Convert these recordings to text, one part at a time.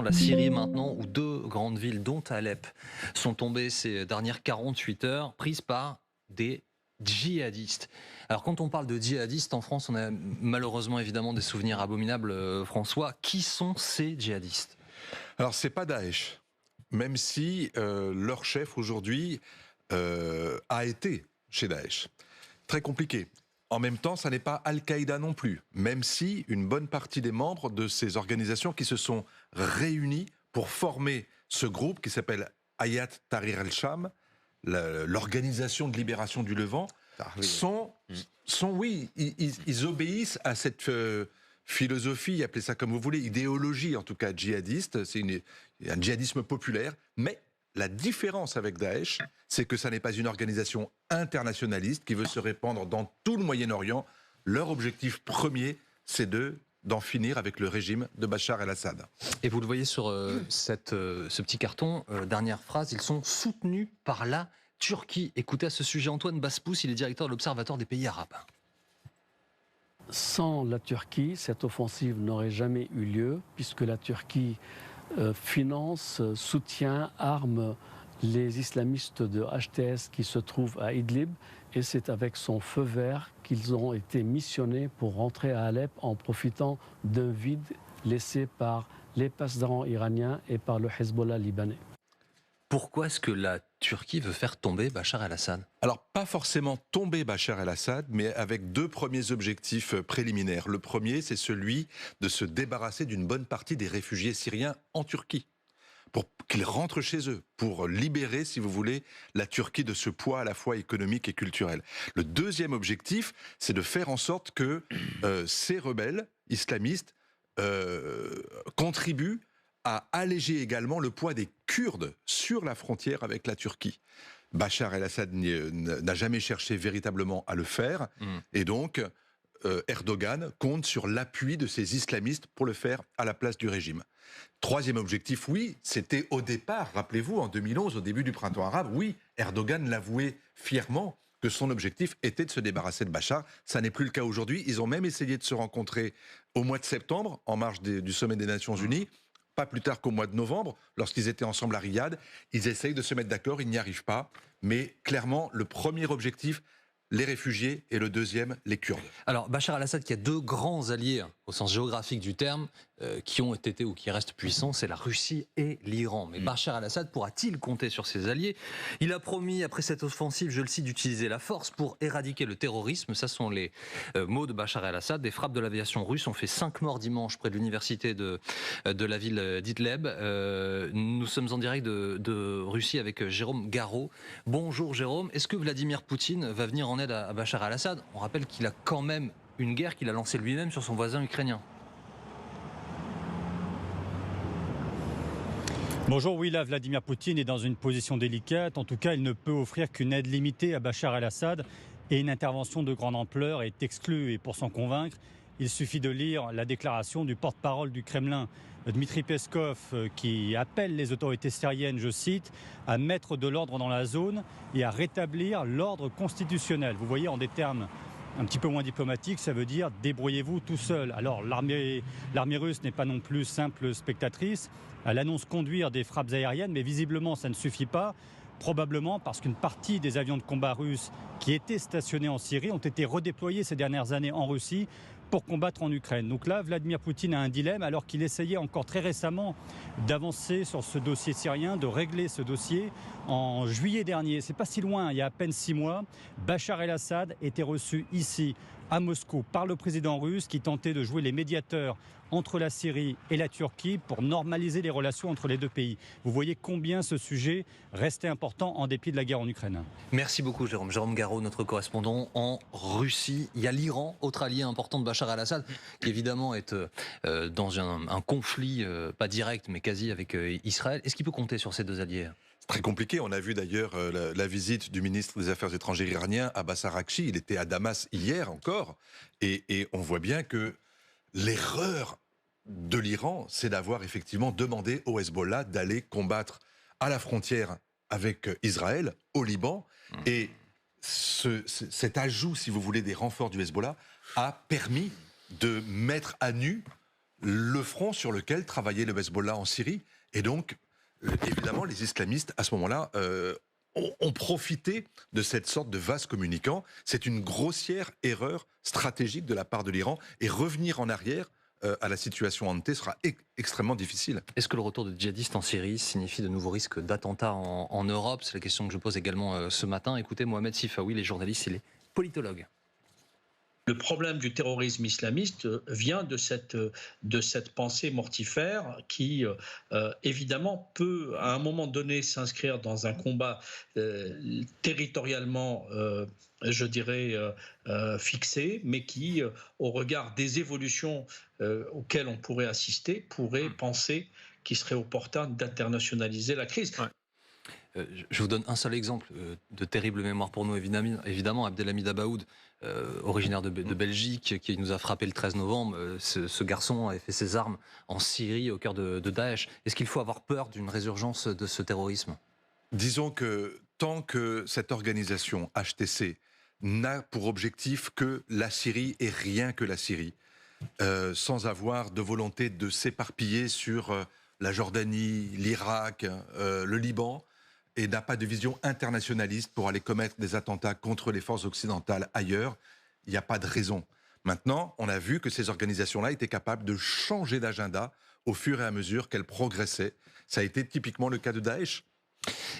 La Syrie maintenant, où deux grandes villes, dont Alep, sont tombées ces dernières 48 heures, prises par des djihadistes. Alors quand on parle de djihadistes en France, on a malheureusement évidemment des souvenirs abominables, François. Qui sont ces djihadistes? Alors c'est pas Daesh, même si leur chef aujourd'hui a été chez Daesh. Très compliqué. En même temps, ça n'est pas Al-Qaïda non plus, même si une bonne partie des membres de ces organisations qui se sont réunis pour former ce groupe qui s'appelle Hayat Tahrir al-Sham, l'organisation de libération du Levant, oui, ils obéissent à cette philosophie, appelez ça comme vous voulez, idéologie en tout cas djihadiste, c'est un djihadisme populaire, mais la différence avec Daesh, c'est que ça n'est pas une organisation internationaliste qui veut se répandre dans tout le Moyen-Orient. Leur objectif premier, c'est d'en finir avec le régime de Bachar el-Assad. Et vous le voyez sur ce petit carton, dernière phrase, ils sont soutenus par la Turquie. Écoutez à ce sujet Antoine Baspous, il est directeur de l'Observatoire des pays arabes. Sans la Turquie, cette offensive n'aurait jamais eu lieu, puisque la Turquie finance, soutient, arme les islamistes de HTS qui se trouvent à Idlib, et c'est avec son feu vert qu'ils ont été missionnés pour rentrer à Alep en profitant d'un vide laissé par les passedarans iraniens et par le Hezbollah libanais. Pourquoi est-ce que la Turquie veut faire tomber Bachar el-Assad? Alors, pas forcément tomber Bachar el-Assad, mais avec deux premiers objectifs préliminaires. Le premier, c'est celui de se débarrasser d'une bonne partie des réfugiés syriens en Turquie, pour qu'ils rentrent chez eux, pour libérer, si vous voulez, la Turquie de ce poids à la fois économique et culturel. Le deuxième objectif, c'est de faire en sorte que ces rebelles islamistes contribuent à alléger également le poids des Kurdes sur la frontière avec la Turquie. Bachar el-Assad n'a jamais cherché véritablement à le faire, et donc Erdogan compte sur l'appui de ces islamistes pour le faire à la place du régime. Troisième objectif, oui, c'était au départ, rappelez-vous, en 2011, au début du printemps arabe, oui, Erdogan l'avouait fièrement que son objectif était de se débarrasser de Bachar. Ça n'est plus le cas aujourd'hui. Ils ont même essayé de se rencontrer au mois de septembre, en marge du sommet des Nations Unies. Pas plus tard qu'au mois de novembre, lorsqu'ils étaient ensemble à Riyad. Ils essayent de se mettre d'accord, ils n'y arrivent pas. Mais clairement, le premier objectif, les réfugiés, et le deuxième, les Kurdes. Alors, Bachar el-Assad, qui a deux grands alliés, au sens géographique du terme, qui ont été ou qui restent puissants, c'est la Russie et l'Iran. Mais Bachar el-Assad pourra-t-il compter sur ses alliés? Il a promis, après cette offensive, je le cite, d'utiliser la force pour éradiquer le terrorisme. Ça sont les mots de Bachar el-Assad. Des frappes de l'aviation russe ont fait 5 morts dimanche près de l'université de la ville d'Idlib. Nous sommes en direct de Russie avec Jérôme Garraud. Bonjour Jérôme. Est-ce que Vladimir Poutine va venir en aide à Bachar el-Assad? On rappelle qu'il a quand même une guerre qu'il a lancée lui-même sur son voisin ukrainien. Bonjour, oui, là, Vladimir Poutine est dans une position délicate. En tout cas, il ne peut offrir qu'une aide limitée à Bachar el-Assad et une intervention de grande ampleur est exclue. Et pour s'en convaincre, il suffit de lire la déclaration du porte-parole du Kremlin, Dmitri Peskov, qui appelle les autorités syriennes, je cite, à mettre de l'ordre dans la zone et à rétablir l'ordre constitutionnel. Vous voyez, en des termes un petit peu moins diplomatiques, ça veut dire débrouillez-vous tout seul. Alors l'armée russe n'est pas non plus simple spectatrice. Elle annonce conduire des frappes aériennes, mais visiblement ça ne suffit pas. Probablement parce qu'une partie des avions de combat russes qui étaient stationnés en Syrie ont été redéployés ces dernières années en Russie pour combattre en Ukraine. Donc là, Vladimir Poutine a un dilemme alors qu'il essayait encore très récemment d'avancer sur ce dossier syrien, de régler ce dossier. En juillet dernier, c'est pas si loin, il y a à peine 6 mois, Bachar el-Assad était reçu ici à Moscou par le président russe qui tentait de jouer les médiateurs entre la Syrie et la Turquie pour normaliser les relations entre les deux pays. Vous voyez combien ce sujet restait important en dépit de la guerre en Ukraine. Merci beaucoup Jérôme. Jérôme Garraud, notre correspondant en Russie. Il y a l'Iran, autre allié important de Bachar el-Assad, qui évidemment est dans un conflit, pas direct mais quasi avec Israël. Est-ce qu'il peut compter sur ces deux alliés ? C'est très compliqué. On a vu d'ailleurs la visite du ministre des Affaires étrangères iranien, Abbas Araghchi. Il était à Damas hier encore. Et on voit bien que l'erreur de l'Iran, c'est d'avoir effectivement demandé au Hezbollah d'aller combattre à la frontière avec Israël, au Liban. Et cet ajout, si vous voulez, des renforts du Hezbollah a permis de mettre à nu le front sur lequel travaillait le Hezbollah en Syrie. Et donc, évidemment, les islamistes, à ce moment-là, ont profité de cette sorte de vase communicant. C'est une grossière erreur stratégique de la part de l'Iran. Et revenir en arrière à la situation ante sera extrêmement difficile. Est-ce que le retour de djihadistes en Syrie signifie de nouveaux risques d'attentats en Europe? C'est la question que je pose également ce matin. Écoutez, Mohamed Sifaoui, les journalistes, il est politologue. Le problème du terrorisme islamiste vient de cette pensée mortifère qui, évidemment, peut, à un moment donné, s'inscrire dans un combat territorialement, je dirais, fixé, mais qui, au regard des évolutions auxquelles on pourrait assister, pourrait penser qu'il serait opportun d'internationaliser la crise. Ouais. Je vous donne un seul exemple de terrible mémoire pour nous, évidemment Abdelhamid Abaoud, originaire de Belgique, qui nous a frappé le 13 novembre. Ce garçon avait fait ses armes en Syrie, au cœur de Daesh. Est-ce qu'il faut avoir peur d'une résurgence de ce terrorisme? Disons que tant que cette organisation HTC n'a pour objectif que la Syrie et rien que la Syrie, sans avoir de volonté de s'éparpiller sur la Jordanie, l'Irak, le Liban, et n'a pas de vision internationaliste pour aller commettre des attentats contre les forces occidentales ailleurs, il n'y a pas de raison. Maintenant, on a vu que ces organisations-là étaient capables de changer d'agenda au fur et à mesure qu'elles progressaient. Ça a été typiquement le cas de Daesh.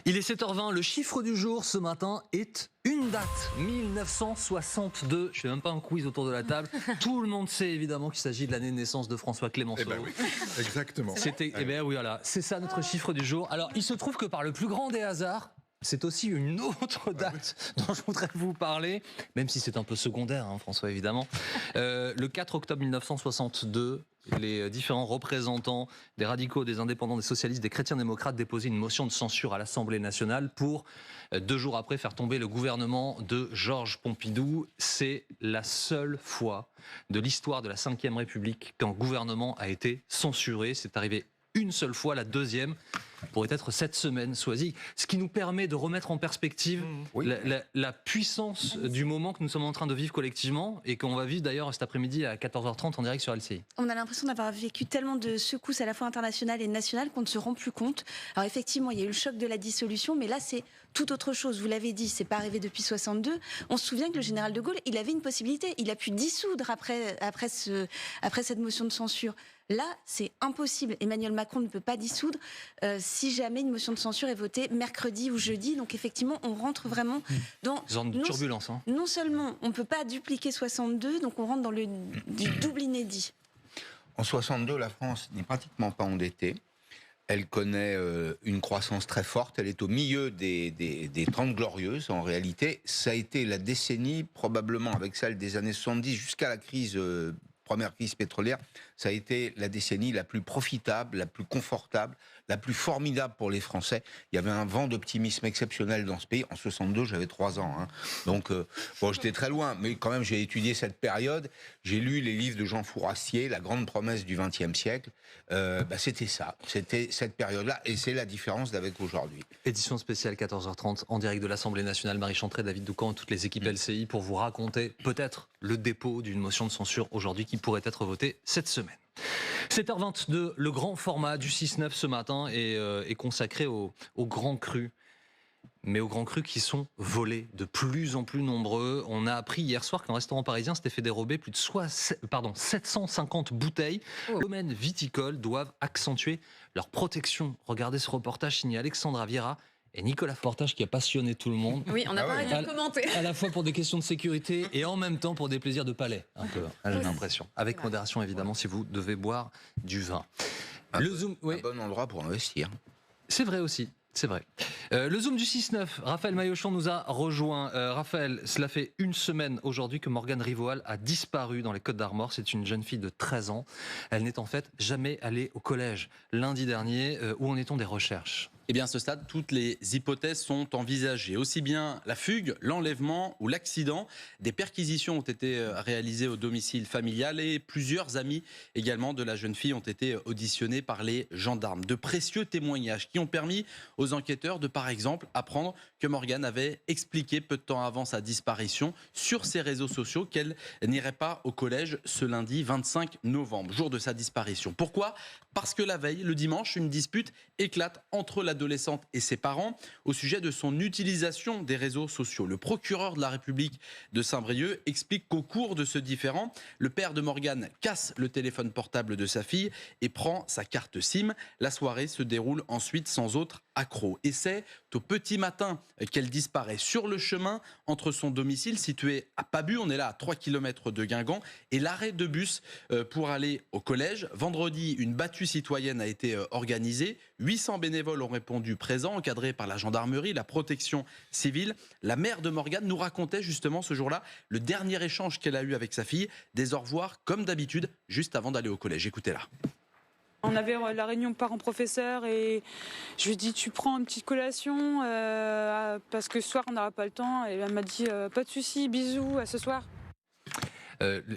Il est 7h20, le chiffre du jour ce matin est une date, 1962. Je ne fais même pas un quiz autour de la table. Tout le monde sait évidemment qu'il s'agit de l'année de naissance de François Clémenceau. Eh ben oui, exactement. Eh ben oui, voilà, c'est ça notre chiffre du jour. Alors, il se trouve que par le plus grand des hasards, c'est aussi une autre date dont je voudrais vous parler, même si c'est un peu secondaire, hein, François, évidemment. Le 4 octobre 1962, les différents représentants des radicaux, des indépendants, des socialistes, des chrétiens-démocrates déposaient une motion de censure à l'Assemblée nationale pour, 2 jours après, faire tomber le gouvernement de Georges Pompidou. C'est la seule fois de l'histoire de la Ve République qu'un gouvernement a été censuré. C'est arrivé une seule fois, la deuxième pourrait être cette semaine, Soisy, ce qui nous permet de remettre en perspective la puissance du moment que nous sommes en train de vivre collectivement et qu'on va vivre d'ailleurs cet après-midi à 14h30 en direct sur LCI. On a l'impression d'avoir vécu tellement de secousses à la fois internationales et nationales qu'on ne se rend plus compte. Alors effectivement, il y a eu le choc de la dissolution, mais là c'est tout autre chose. Vous l'avez dit, c'est pas arrivé depuis 62. On se souvient que le général de Gaulle, il avait une possibilité. Il a pu dissoudre après cette motion de censure. Là, c'est impossible. Emmanuel Macron ne peut pas dissoudre si jamais une motion de censure est votée mercredi ou jeudi. Donc effectivement, on rentre vraiment dans une turbulence. Non seulement on ne peut pas dupliquer 62, donc on rentre dans du double inédit. En 62, la France n'est pratiquement pas endettée. Elle connaît une croissance très forte. Elle est au milieu des 30 glorieuses. En réalité, ça a été la décennie, probablement avec celle des années 70 jusqu'à la première crise pétrolière, ça a été la décennie la plus profitable, la plus confortable, la plus formidable pour les Français. Il y avait un vent d'optimisme exceptionnel dans ce pays. En 62, j'avais 3 ans. Donc, j'étais très loin. Mais quand même, j'ai étudié cette période. J'ai lu les livres de Jean Fourassier, La grande promesse du XXe siècle. C'était ça. C'était cette période-là. Et c'est la différence d'avec aujourd'hui. Édition spéciale 14h30 en direct de l'Assemblée nationale. Marie Chantré, David Doucan, toutes les équipes LCI pour vous raconter peut-être le dépôt d'une motion de censure aujourd'hui qui pourrait être votée cette semaine. 7h22, le grand format du 6-9 ce matin est consacré aux grands crus. Mais aux grands crus qui sont volés de plus en plus nombreux. On a appris hier soir qu'un restaurant parisien s'était fait dérober plus de 750 bouteilles. Les domaines viticoles doivent accentuer leur protection. Regardez ce reportage signé Alexandra Viera et Nicolas Fortage qui a passionné tout le monde. Oui, on n'a pas arrêté de commenter. À la fois pour des questions de sécurité et en même temps pour des plaisirs de palais. Un peu, j'ai l'impression. Avec modération évidemment si vous devez boire du vin. Un bon endroit pour investir. C'est vrai aussi. C'est vrai. Le Zoom du 6-9, Raphaël Maillochon nous a rejoint. Raphaël, cela fait une semaine aujourd'hui que Morgane Rivoal a disparu dans les Côtes-d'Armor. C'est une jeune fille de 13 ans. Elle n'est en fait jamais allée au collège. Lundi dernier, où en est-on des recherches ? Eh bien, à ce stade, toutes les hypothèses sont envisagées. Aussi bien la fugue, l'enlèvement ou l'accident. Des perquisitions ont été réalisées au domicile familial et plusieurs amis également de la jeune fille ont été auditionnés par les gendarmes. De précieux témoignages qui ont permis aux enquêteurs de, par exemple, apprendre que Morgane avait expliqué peu de temps avant sa disparition sur ses réseaux sociaux qu'elle n'irait pas au collège ce lundi 25 novembre, jour de sa disparition. Pourquoi ? Parce que la veille, le dimanche, une dispute éclate entre l'adolescente et ses parents au sujet de son utilisation des réseaux sociaux. Le procureur de la République de Saint-Brieuc explique qu'au cours de ce différend, le père de Morgane casse le téléphone portable de sa fille et prend sa carte SIM. La soirée se déroule ensuite sans autre accroc. Et c'est au petit matin qu'elle disparaît sur le chemin entre son domicile situé à Pabu, on est là à 3 km de Guingamp, et l'arrêt de bus pour aller au collège. Vendredi, une battue citoyenne a été organisée. 800 bénévoles ont répondu présents, encadrés par la gendarmerie, la protection civile. La mère de Morgane nous racontait justement ce jour-là le dernier échange qu'elle a eu avec sa fille. Des au revoir comme d'habitude, juste avant d'aller au collège. Écoutez-la. On avait la réunion parents-professeurs et je lui ai dit tu prends une petite collation parce que ce soir on n'aura pas le temps. Et elle m'a dit pas de souci, bisous, à ce soir.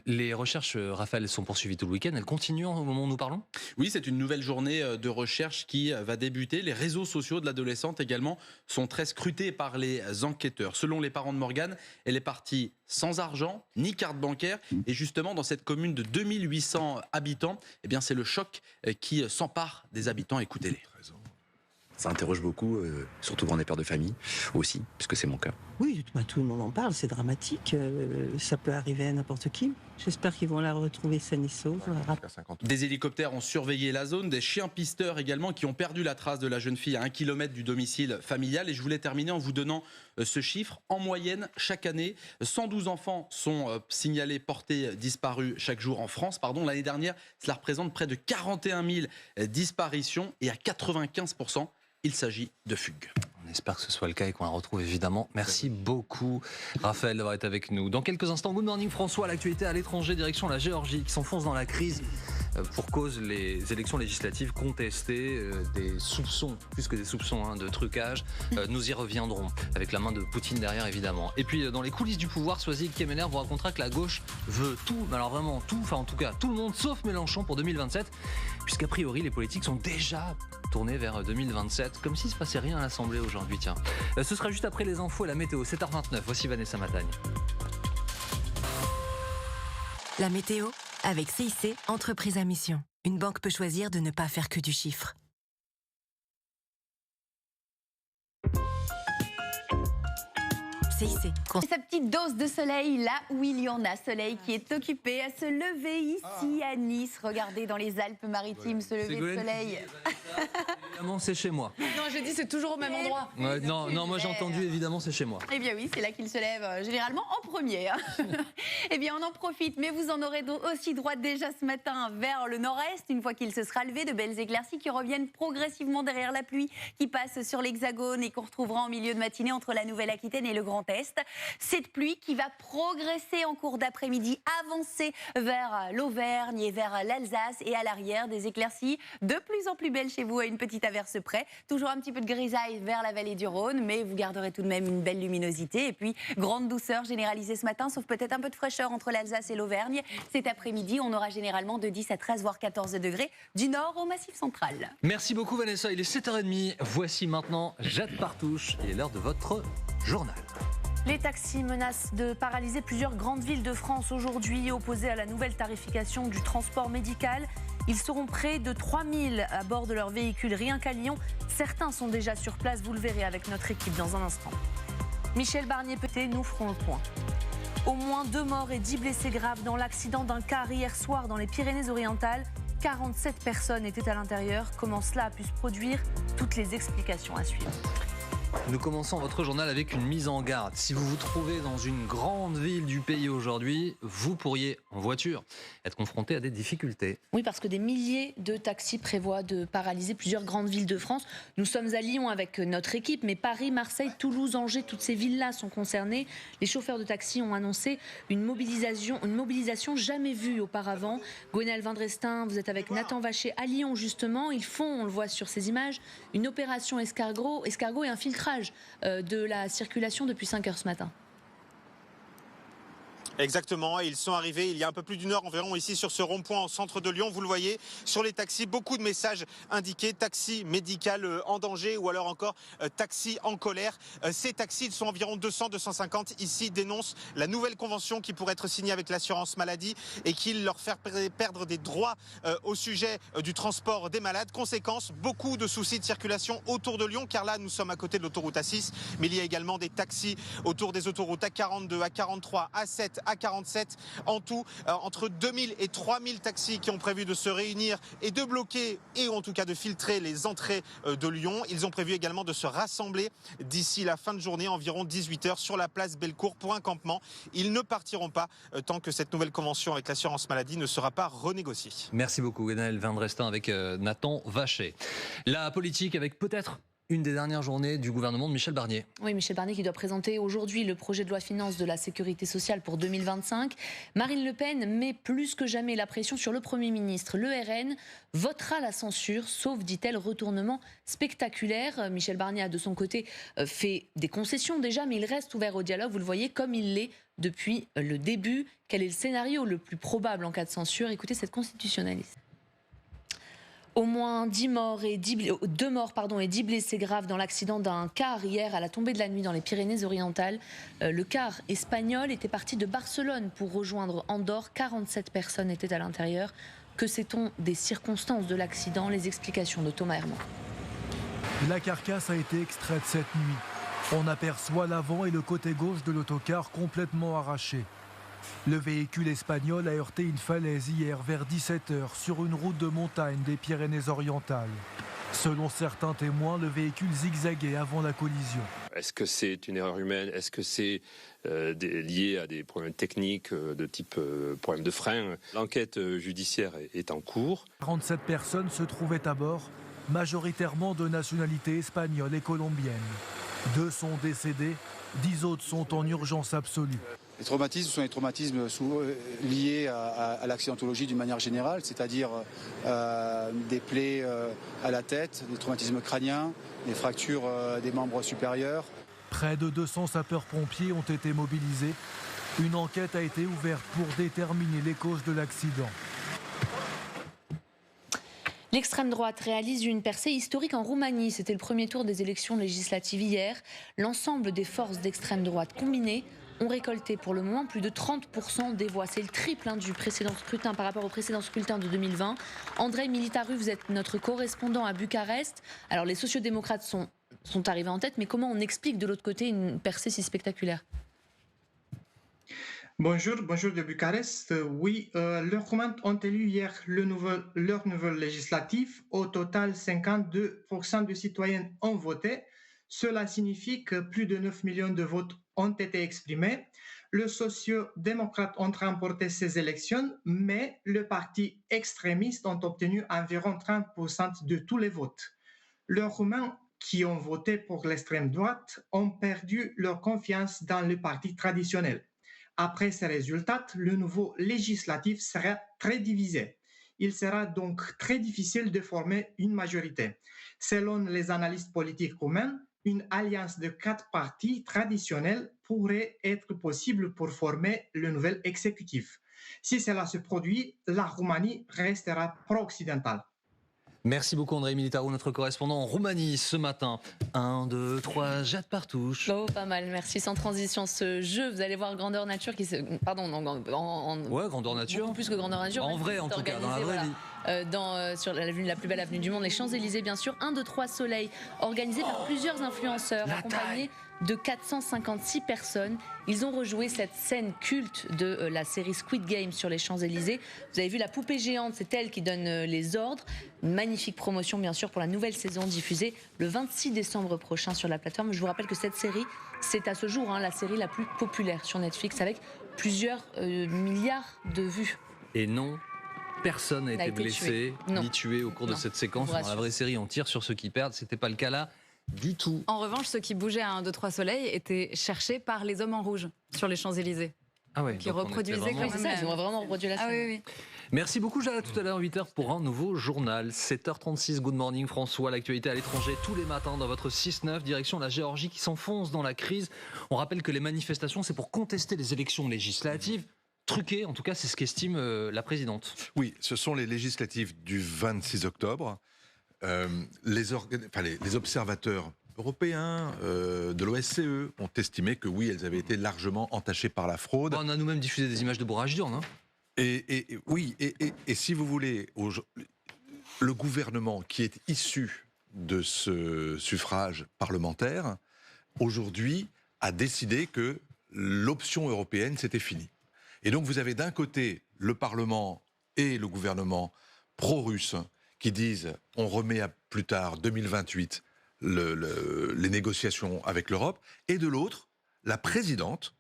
Les recherches, Raphaël, sont poursuivies tout le week-end. Elles continuent au moment où nous parlons ? Oui, c'est une nouvelle journée de recherche qui va débuter. Les réseaux sociaux de l'adolescente également sont très scrutés par les enquêteurs. Selon les parents de Morgane, elle est partie sans argent, ni carte bancaire. Et justement, dans cette commune de 2800 habitants, eh bien, c'est le choc qui s'empare des habitants. Écoutez-les. Ça interroge beaucoup, surtout quand on est père de famille aussi, puisque c'est mon cas. Oui, tout le monde en parle, c'est dramatique. Ça peut arriver à n'importe qui. J'espère qu'ils vont la retrouver saine et sauve. Des hélicoptères ont surveillé la zone, des chiens pisteurs également qui ont perdu la trace de la jeune fille à 1 km du domicile familial. Et je voulais terminer en vous donnant ce chiffre. En moyenne, chaque année, 112 enfants sont signalés portés disparus chaque jour en France. L'année dernière, cela représente près de 41 000 disparitions et à 95%, il s'agit de fugues. On espère que ce soit le cas et qu'on la retrouve évidemment. Merci beaucoup Raphaël d'avoir été avec nous. Dans quelques instants, Good Morning François, l'actualité à l'étranger, direction la Géorgie qui s'enfonce dans la crise pour cause les élections législatives contestées, des soupçons, plus que des soupçons de trucage. Nous y reviendrons avec la main de Poutine derrière évidemment. Et puis dans les coulisses du pouvoir, Soisy Kemener vous racontera que la gauche veut tout, mais alors vraiment tout, enfin en tout cas tout le monde sauf Mélenchon pour 2027, puisqu'a priori les politiques sont déjà tournés vers 2027, comme s'il ne se passait rien à l'Assemblée aujourd'hui. Tiens, ce sera juste après les infos et la météo, 7h29. Voici Vanessa Matagne. La météo avec CIC, entreprise à mission. Une banque peut choisir de ne pas faire que du chiffre. CIC. Sa petite dose de soleil là où il y en a. Soleil qui est occupé à se lever ici à Nice. Regardez dans les Alpes-Maritimes se lever le soleil. Évidemment, c'est chez moi. Non, je dis c'est toujours au même endroit. Ouais, non, moi j'ai entendu évidemment, c'est chez moi. Eh bien oui, c'est là qu'il se lève généralement en premier. Eh bien, on en profite, mais vous en aurez aussi droit déjà ce matin vers le nord-est. Une fois qu'il se sera levé, de belles éclaircies qui reviennent progressivement derrière la pluie qui passe sur l'Hexagone et qu'on retrouvera en milieu de matinée entre la Nouvelle-Aquitaine et le Grand Est. Cette pluie qui va progresser en cours d'après-midi, avancer vers l'Auvergne et vers l'Alsace et à l'arrière des éclaircies de plus en plus belles chez vous à une petite averse près. Toujours un petit peu de grisaille vers la vallée du Rhône, mais vous garderez tout de même une belle luminosité. Et puis, grande douceur généralisée ce matin, sauf peut-être un peu de fraîcheur entre l'Alsace et l'Auvergne. Cet après-midi, on aura généralement de 10 à 13, voire 14 degrés du nord au Massif central. Merci beaucoup Vanessa, il est 7h30. Voici maintenant Jade Partouche. Il est l'heure de votre journal. Les taxis menacent de paralyser plusieurs grandes villes de France aujourd'hui, opposées à la nouvelle tarification du transport médical. Ils seront près de 3000 à bord de leurs véhicules rien qu'à Lyon. Certains sont déjà sur place, vous le verrez avec notre équipe dans un instant. Michel Barnier-Pété, nous ferons le point. Au moins 2 morts et 10 blessés graves dans l'accident d'un car hier soir dans les Pyrénées-Orientales. 47 personnes étaient à l'intérieur. Comment cela a pu se produire ? Toutes les explications à suivre. Nous commençons votre journal avec une mise en garde. Si vous vous trouvez dans une grande ville du pays aujourd'hui, vous pourriez, en voiture, être confronté à des difficultés. Oui, parce que des milliers de taxis prévoient de paralyser plusieurs grandes villes de France. Nous sommes à Lyon avec notre équipe, mais Paris, Marseille, Toulouse, Angers, toutes ces villes-là sont concernées. Les chauffeurs de taxi ont annoncé une mobilisation jamais vue auparavant. Gwenaëlle Vindrestin, vous êtes avec Nathan Vacher à Lyon justement. Ils font, on le voit sur ces images, une opération escargot et un filtrage de la circulation depuis 5 heures ce matin. Exactement, ils sont arrivés il y a un peu plus d'une heure environ ici sur ce rond-point au centre de Lyon. Vous le voyez sur les taxis, beaucoup de messages indiqués, taxi médical en danger ou alors encore taxi en colère. Ces taxis, ils sont environ 200-250 ici, dénoncent la nouvelle convention qui pourrait être signée avec l'assurance maladie et qui leur fait perdre des droits au sujet du transport des malades. Conséquence, beaucoup de soucis de circulation autour de Lyon, car là nous sommes à côté de l'autoroute A6, mais il y a également des taxis autour des autoroutes A42, A43, A7, A47, en tout entre 2000 et 3000 taxis qui ont prévu de se réunir et de bloquer et en tout cas de filtrer les entrées de Lyon. Ils ont prévu également de se rassembler d'ici la fin de journée, environ 18h, sur la place Bellecour pour un campement. Ils ne partiront pas tant que cette nouvelle convention avec l'assurance maladie ne sera pas renégociée. Merci beaucoup Gwenaëlle Vindrestin avec Nathan Vacher. La politique avec peut-être une des dernières journées du gouvernement de Michel Barnier. Oui, Michel Barnier qui doit présenter aujourd'hui le projet de loi de finances de la sécurité sociale pour 2025. Marine Le Pen met plus que jamais la pression sur le Premier ministre. Le RN votera la censure, sauf, dit-elle, retournement spectaculaire. Michel Barnier a de son côté fait des concessions déjà, mais il reste ouvert au dialogue, vous le voyez, comme il l'est depuis le début. Quel est le scénario le plus probable en cas de censure? Écoutez cette constitutionnaliste. Au moins 2 morts et 10 blessés graves dans l'accident d'un car hier à la tombée de la nuit dans les Pyrénées-Orientales. Le car espagnol était parti de Barcelone pour rejoindre Andorre. 47 personnes étaient à l'intérieur. Que sait-on des circonstances de l'accident? Les explications de Thomas Herman. La carcasse a été extraite cette nuit. On aperçoit l'avant et le côté gauche de l'autocar complètement arrachés. Le véhicule espagnol a heurté une falaise hier vers 17h sur une route de montagne des Pyrénées-Orientales. Selon certains témoins, le véhicule zigzaguait avant la collision. Est-ce que c'est une erreur humaine? Est-ce que c'est lié à des problèmes techniques de type problème de frein? L'enquête judiciaire est en cours. 47 personnes se trouvaient à bord, majoritairement de nationalité espagnole et colombienne. 2 sont décédés, 10 autres sont en urgence absolue. Les traumatismes sont des traumatismes liés à l'accidentologie d'une manière générale, c'est-à-dire des plaies à la tête, des traumatismes crâniens, des fractures des membres supérieurs. Près de 200 sapeurs-pompiers ont été mobilisés. Une enquête a été ouverte pour déterminer les causes de l'accident. L'extrême droite réalise une percée historique en Roumanie. C'était le premier tour des élections législatives hier. L'ensemble des forces d'extrême droite combinées ont récolté pour le moment plus de 30% des voix. C'est le triple du précédent scrutin par rapport au précédent scrutin de 2020. Andrei Militaru, vous êtes notre correspondant à Bucarest. Alors les sociodémocrates sont arrivés en tête, mais comment on explique de l'autre côté une percée si spectaculaire? Bonjour de Bucarest. Oui, les Roumains ont élu hier leur nouvelle législative. Au total, 52% des citoyens ont voté. Cela signifie que plus de 9 millions de votes ont été exprimés. Les sociodémocrates ont remporté ces élections, mais les partis extrémistes ont obtenu environ 30% de tous les votes. Les Roumains qui ont voté pour l'extrême droite ont perdu leur confiance dans le parti traditionnel. Après ces résultats, le nouveau législatif sera très divisé. Il sera donc très difficile de former une majorité. Selon les analystes politiques roumains, une alliance de 4 partis traditionnels pourrait être possible pour former le nouvel exécutif. Si cela se produit, la Roumanie restera pro-occidentale. Merci beaucoup Andrei Militaru, notre correspondant en Roumanie ce matin. 1, 2, 3, jette par touche. Oh, pas mal, merci. Sans transition, ce jeu, vous allez voir Grandeur Nature qui se... Pardon, ouais, Grandeur Nature. Beaucoup plus que Grandeur Nature. En vrai, en tout cas, dans la vraie vie. sur la plus belle avenue du monde, les Champs-Élysées bien sûr. 1, 2, 3 Soleil, organisé par plusieurs influenceurs, accompagnés de 456 personnes. Ils ont rejoué cette scène culte de la série Squid Game sur les Champs-Élysées. Vous avez vu la poupée géante, c'est elle qui donne les ordres. Une magnifique promotion bien sûr pour la nouvelle saison diffusée le 26 décembre prochain sur la plateforme. Je vous rappelle que cette série, c'est à ce jour la série la plus populaire sur Netflix avec plusieurs milliards de vues. Et non, personne n'a été blessé ni tué au cours de cette séquence. Dans la vraie série, on tire sur ceux qui perdent. C'était pas le cas là. Du tout. En revanche, ceux qui bougeaient à 1, 2, 3 Soleil étaient cherchés par les hommes en rouge sur les Champs-Élysées. Ah ouais, qui reproduisaient comme ça. Ils ont vraiment reproduit la scène. Ah oui. Merci beaucoup, Jade. À tout à l'heure, 8h pour un nouveau journal. 7h36, Good Morning François. L'actualité à l'étranger tous les matins dans votre 6-9, direction la Géorgie qui s'enfonce dans la crise. On rappelle que les manifestations, c'est pour contester les élections législatives. Truquées, en tout cas, c'est ce qu'estime la présidente. Oui, ce sont les législatives du 26 octobre. Les observateurs européens de l'OSCE ont estimé que oui, elles avaient été largement entachées par la fraude. On a nous-mêmes diffusé des images de bourrage d'urne. Et si vous voulez, le gouvernement qui est issu de ce suffrage parlementaire, aujourd'hui, a décidé que l'option européenne, c'était fini. Et donc vous avez d'un côté le Parlement et le gouvernement pro-russe qui disent on remet à plus tard 2028 les négociations avec l'Europe, et de l'autre, la présidente,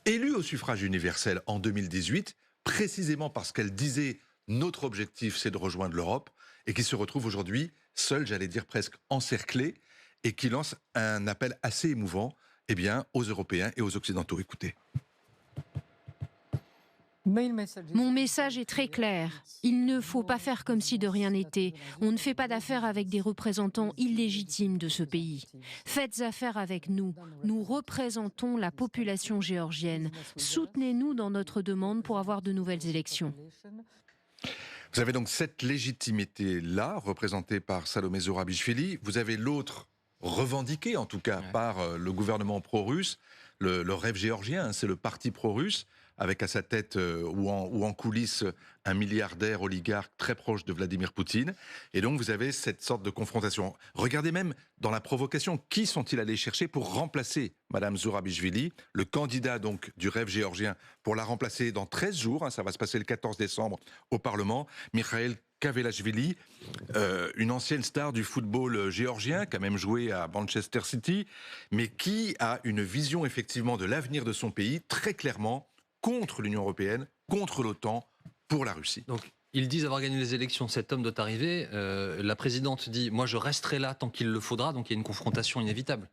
élue au suffrage universel en 2018, précisément parce qu'elle disait notre objectif c'est de rejoindre l'Europe, et qui se retrouve aujourd'hui seule, j'allais dire presque encerclée, et qui lance un appel assez émouvant aux Européens et aux Occidentaux. Écoutez. Mon message est très clair. Il ne faut pas faire comme si de rien n'était. On ne fait pas d'affaires avec des représentants illégitimes de ce pays. Faites affaire avec nous. Nous représentons la population géorgienne. Soutenez-nous dans notre demande pour avoir de nouvelles élections. Vous avez donc cette légitimité-là, représentée par Salomé Zourabichvili. Vous avez l'autre, revendiquée en tout cas par le gouvernement pro-russe, le rêve géorgien, c'est le parti pro-russe, avec à sa tête ou en coulisses un milliardaire oligarque très proche de Vladimir Poutine. Et donc vous avez cette sorte de confrontation. Regardez même dans la provocation, qui sont-ils allés chercher pour remplacer Madame Zourabichvili, le candidat donc du rêve géorgien, pour la remplacer dans 13 jours, ça va se passer le 14 décembre au Parlement, Mikhail Kavelashvili, une ancienne star du football géorgien, qui a même joué à Manchester City, mais qui a une vision effectivement de l'avenir de son pays, très clairement contre l'Union européenne, contre l'OTAN, pour la Russie. Donc, ils disent avoir gagné les élections, cet homme doit arriver. La présidente dit « moi je resterai là tant qu'il le faudra », donc il y a une confrontation inévitable.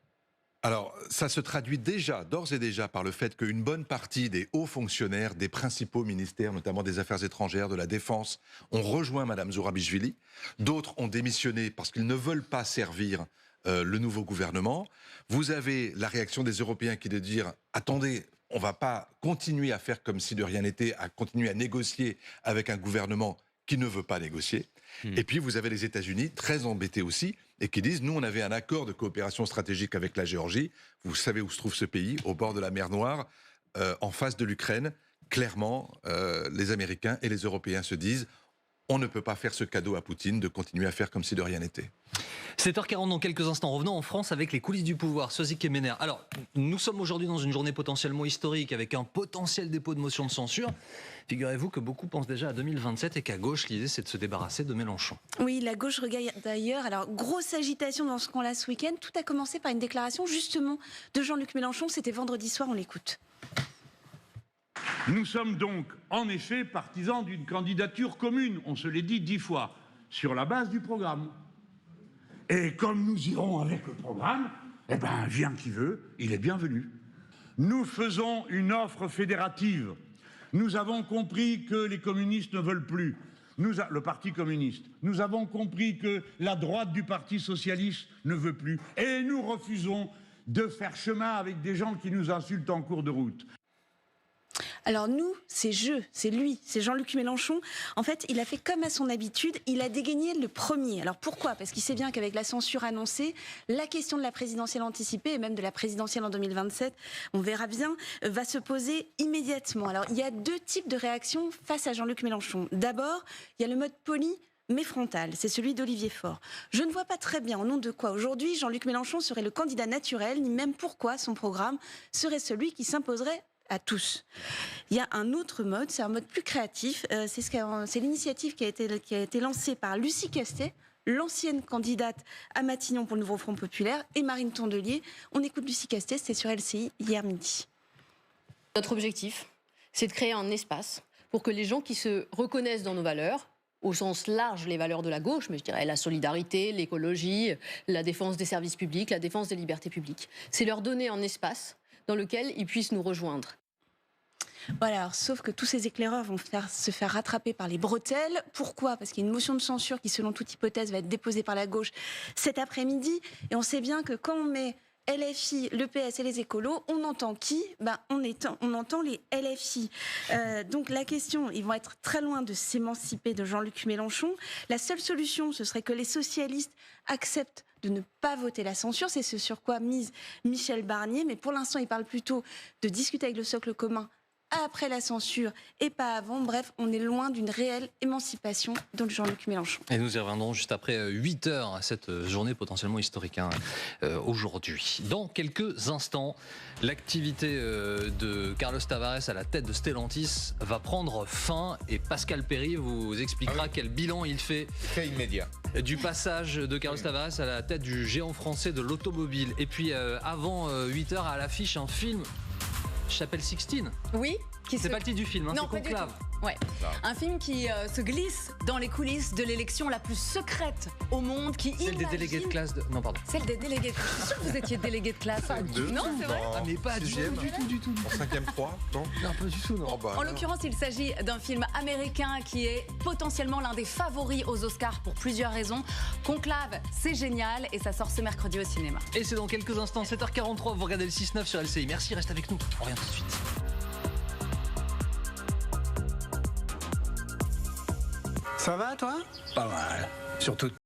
Alors, ça se traduit d'ores et déjà, par le fait qu'une bonne partie des hauts fonctionnaires, des principaux ministères, notamment des Affaires étrangères, de la Défense, ont rejoint Mme Zourabichvili. D'autres ont démissionné parce qu'ils ne veulent pas servir le nouveau gouvernement. Vous avez la réaction des Européens qui est de dire « attendez, on ne va pas continuer à faire comme si de rien n'était, à continuer à négocier avec un gouvernement qui ne veut pas négocier. » Et puis vous avez les États-Unis, très embêtés aussi, et qui disent « nous, on avait un accord de coopération stratégique avec la Géorgie. Vous savez où se trouve ce pays, au bord de la mer Noire, en face de l'Ukraine. Clairement, les Américains et les Européens se disent « on ne peut pas faire ce cadeau à Poutine de continuer à faire comme si de rien n'était. » 7h40 dans quelques instants. Revenons en France avec les coulisses du pouvoir. Sosie Kemener. Alors, nous sommes aujourd'hui dans une journée potentiellement historique avec un potentiel dépôt de motion de censure. Figurez-vous que beaucoup pensent déjà à 2027 et qu'à gauche, l'idée c'est de se débarrasser de Mélenchon. Oui, la gauche regarde d'ailleurs. Alors, grosse agitation dans ce camp-là ce week-end. Tout a commencé par une déclaration justement de Jean-Luc Mélenchon. C'était vendredi soir, on l'écoute. Nous sommes donc en effet partisans d'une candidature commune, on se l'est dit 10 fois, sur la base du programme. Et comme nous irons avec le programme, viens qui veut, il est bienvenu. Nous faisons une offre fédérative. Nous avons compris que les communistes ne veulent plus. Le Parti communiste. Nous avons compris que la droite du Parti socialiste ne veut plus. Et nous refusons de faire chemin avec des gens qui nous insultent en cours de route. Alors nous, c'est lui, c'est Jean-Luc Mélenchon. En fait, il a fait comme à son habitude, il a dégainé le premier. Alors pourquoi ? Parce qu'il sait bien qu'avec la censure annoncée, la question de la présidentielle anticipée et même de la présidentielle en 2027, on verra bien, va se poser immédiatement. Alors il y a deux types de réactions face à Jean-Luc Mélenchon. D'abord, il y a le mode poli. mais frontal. C'est celui d'Olivier Faure. Je ne vois pas très bien au nom de quoi aujourd'hui Jean-Luc Mélenchon serait le candidat naturel, ni même pourquoi son programme serait celui qui s'imposerait à tous. Il y a un autre mode, c'est un mode plus créatif. C'est l'initiative qui a été lancée par Lucie Castet, l'ancienne candidate à Matignon pour le Nouveau Front Populaire, et Marine Tondelier. On écoute Lucie Castet, c'était sur LCI hier midi. Notre objectif, c'est de créer un espace pour que les gens qui se reconnaissent dans nos valeurs, au sens large les valeurs de la gauche, mais je dirais la solidarité, l'écologie, la défense des services publics, la défense des libertés publiques, c'est leur donner un espace dans lequel ils puissent nous rejoindre. Voilà, alors, sauf que tous ces éclaireurs vont se faire rattraper par les bretelles. Pourquoi ? Parce qu'il y a une motion de censure qui, selon toute hypothèse, va être déposée par la gauche cet après-midi. Et on sait bien que quand on met LFI, le PS et les écolos, on entend qui ? On entend les LFI. Donc la question, ils vont être très loin de s'émanciper de Jean-Luc Mélenchon. La seule solution, ce serait que les socialistes acceptent de ne pas voter la censure. C'est ce sur quoi mise Michel Barnier. Mais pour l'instant, il parle plutôt de discuter avec le socle commun après la censure et pas avant. Bref, on est loin d'une réelle émancipation de Jean-Luc Mélenchon. Et nous y reviendrons juste après 8 heures à cette journée potentiellement historique aujourd'hui. Dans quelques instants, l'activité de Carlos Tavares à la tête de Stellantis va prendre fin et Pascal Perry vous expliquera quel bilan il fait. Très immédiat. Du passage de Carlos Tavares à la tête du géant français de l'automobile. Et puis avant 8 heures à l'affiche un film Chapelle Sixtine. Oui. C'est pas le titre du film, hein, non, c'est Conclave. Ouais. Un film qui se glisse dans les coulisses de l'élection la plus secrète au monde, qui Celle des délégués de classe de... Non, pardon. Celle des délégués de classe. Je suis sûre que vous étiez délégué de classe. Non, c'est vrai. Ah, mais pas du tout. En 5e 3, non ? Non, pas du tout, non. En l'occurrence, il s'agit d'un film américain qui est potentiellement l'un des favoris aux Oscars pour plusieurs raisons. Conclave, c'est génial et ça sort ce mercredi au cinéma. Et c'est dans quelques instants, 7h43, vous regardez le 6-9 sur LCI. Merci, reste avec nous. On revient tout de suite. Ça va, toi ? Pas mal. Surtout